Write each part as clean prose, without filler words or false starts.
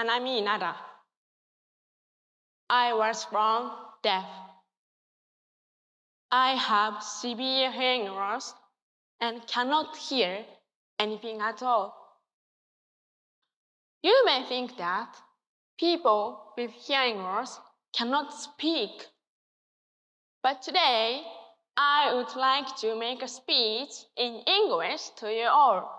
Manami Inada. I was born deaf. I have severe hearing loss and cannot hear anything at all. You may think that people with hearing loss cannot speak. But today, I would like to make a speech in English to you all.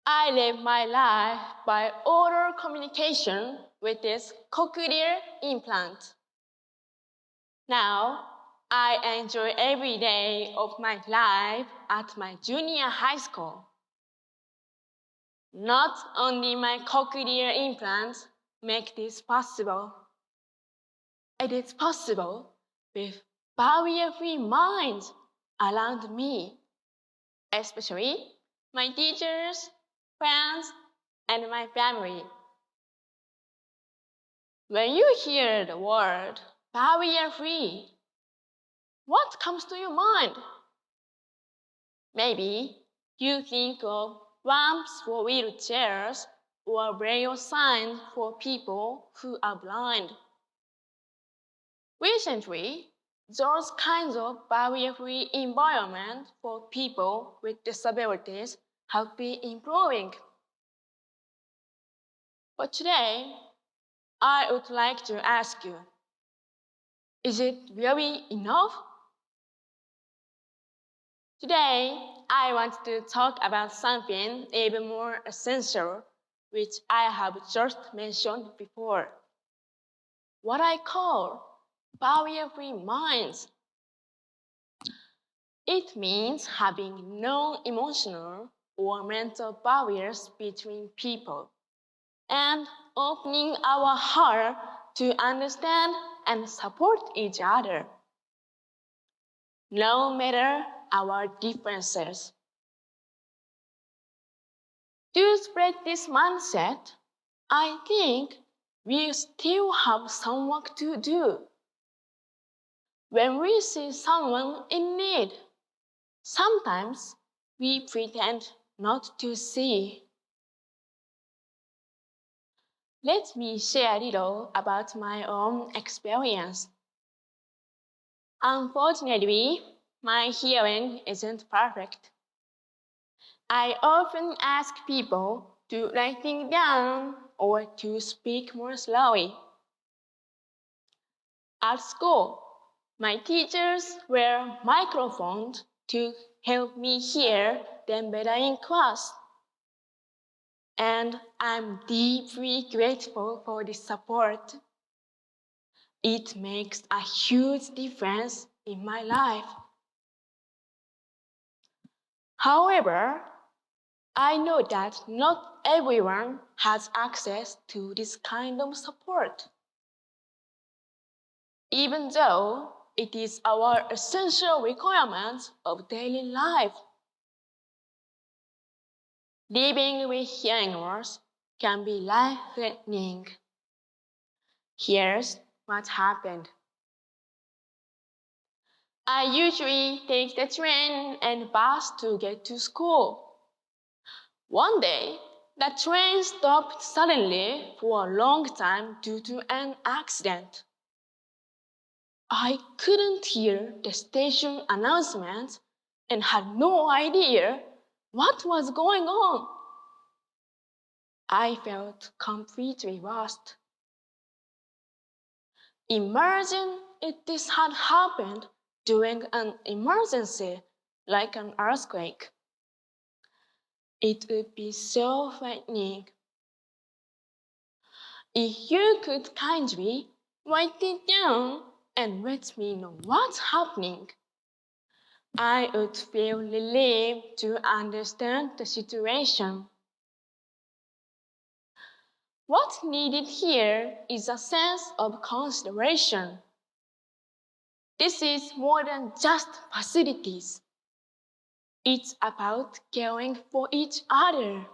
I live my life by oral communication with this cochlear implant. Now, I enjoy every day of my life at my junior high school. Not only my cochlear implants make this possible, it is possible with barrier-free minds around me, especially my teachers, friends, and my family. When you hear the word barrier-free, what comes to your mind? Maybe you think of ramps for wheelchairs or braille signs for people who are blind. Recently, those kinds of barrier-free environment for people with disabilities have been improving. But today, I would like to ask you, is it really enough? Today, I want to talk about something even more essential, which I have just mentioned before. What I call barrier-free minds. It means having no emotional or mental barriers between people and opening our heart to understand and support each other, no matter our differences. To spread this mindset, I think we still have some work to do. When we see someone in need, sometimes we pretend not to see. Let me share a little about my own experience. Unfortunately, my hearing isn't perfect. I often ask people to write things down or to speak more slowly. At school, my teachers wear microphones to help me hear them better in class. And I'm deeply grateful for this support. It makes a huge difference in my life. However, I know that not everyone has access to this kind of support. Even though it is our essential requirement of daily life. Living with hearing loss can be life-threatening. Here's what happened. I usually take the train and bus to get to school. One day, the train stopped suddenly for a long time due to an accident. I couldn't hear the station announcement and had no idea what was going on. I felt completely lost. Imagine if this had happened during an emergency, like an earthquake. It would be so frightening. If you could kindly write it down and let me know what's happening, I would feel relieved to understand the situation. What's needed here is a sense of consideration. This is more than just facilities. It's about caring for each other.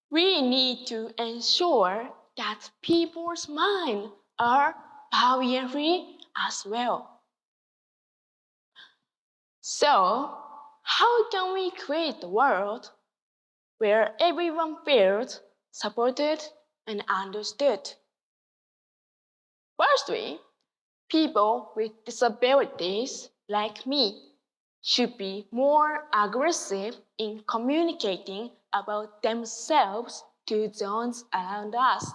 We need to ensure that people's minds are barrier-free as well. So, how can we create a world where everyone feels supported and understood. Firstly, people with disabilities like me should be more aggressive in communicating about themselves to those around us.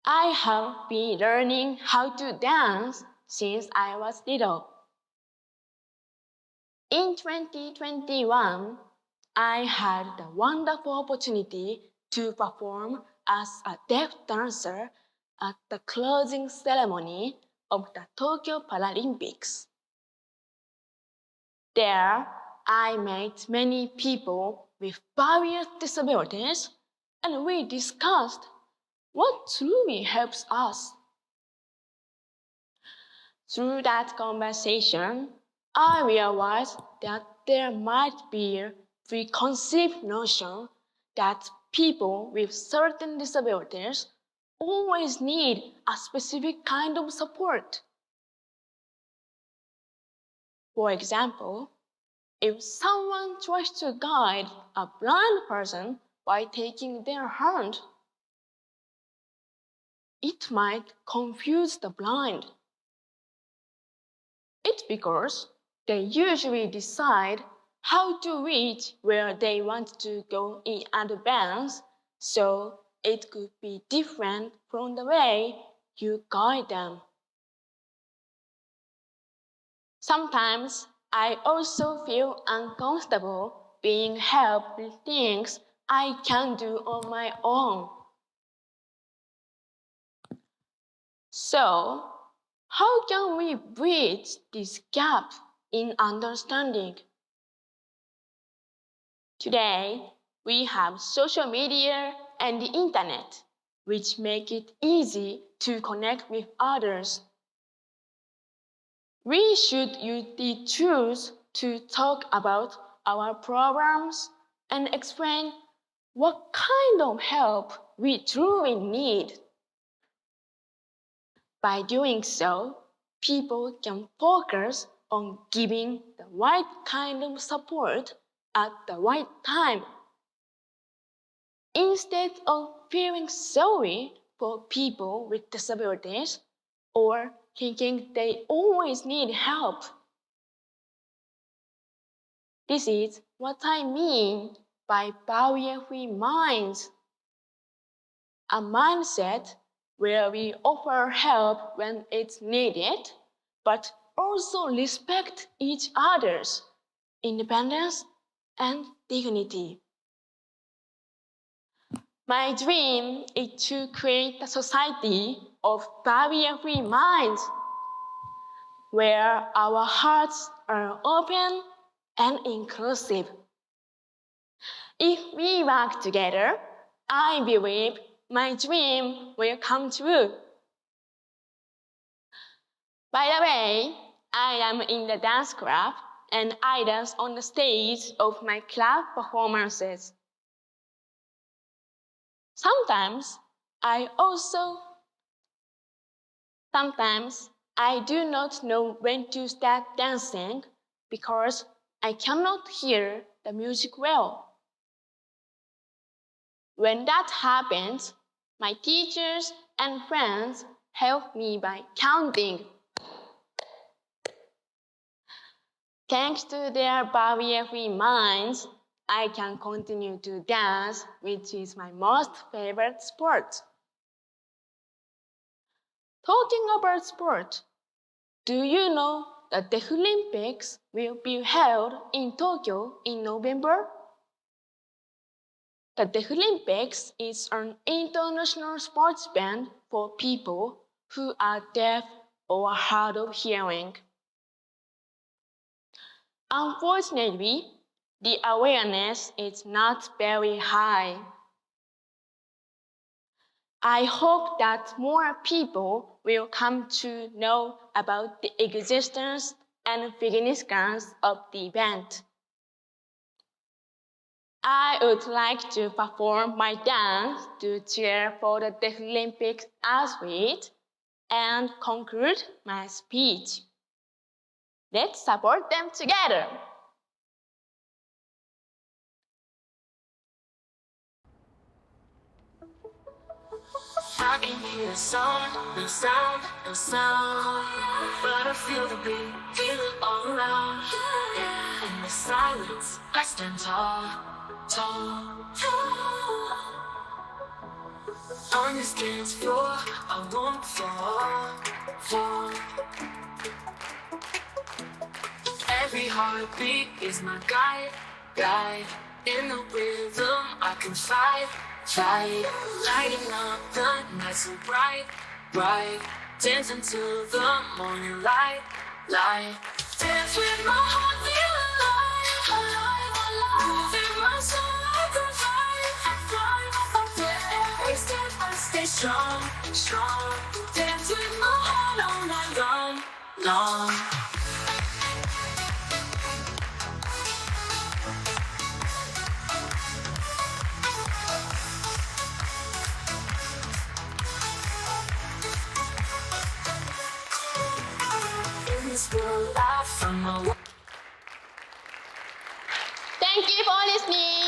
I have been learning how to dance since I was little. In 2021, I had the wonderful opportunity to perform as a deaf dancer at the closing ceremony of the Tokyo Paralympics. There, I met many people with various disabilities, and we discussed what truly helps us. Through that conversation, I realized that there might be a preconceived notion that people with certain disabilities always need a specific kind of support. For example, if someone tries to guide a blind person by taking their hand, it might confuse the blind. It's because they usually decide how to reach where they want to go in advance, so it could be different from the way you guide them. Sometimes I also feel uncomfortable being helped with things I can do on my own. So, how can we bridge this gap in understanding? Today, we have social media and the internet, which make it easy to connect with others. We should use the tools to talk about our problems and explain what kind of help we truly need. By doing so, people can focus on giving the right kind of support at the right time. Instead of feeling sorry for people with disabilities or thinking they always need help. This is what I mean by barrier-free minds. A mindset where we offer help when it's needed, but also respect each other's independence and dignity. My dream is to create a society of barrier-free minds, where our hearts are open and inclusive. If we work together, I believe my dream will come true. By the way, I am in the dance club and I dance on the stage of my club performances. Sometimes I do not know when to start dancing because I cannot hear the music well. When that happens, my teachers and friends help me by counting. Thanks to their barrier-free minds, I can continue to dance, which is my most favorite sport. Talking about sport, do you know the Deaflympics will be held in Tokyo in November? The Deaflympics is an international sports event for people who are deaf or hard of hearing. Unfortunately, the awareness is not very high. I hope that more people will come to know about the existence and significance of the event. I would like to perform my dance to cheer for the Deaflympics athletes and conclude my speech. Let's support them together. I can hear the sound, the sound, the sound. But I feel the beat, feel it all around. In the silence, I stand tall, tall, tall. On this dance floor, I won't fall, fall. Every heartbeat is my guide, guide. In the rhythm, I can fight, fight. Lighting up the night so bright, bright. Dancing to the morning light, light. Dance with my heart, feel alive, alive, alive. Feel my soul, I can fly, every step I stay strong, strong. Dance with my heart all night long, long. In this world, I found my way. Thank you for listening.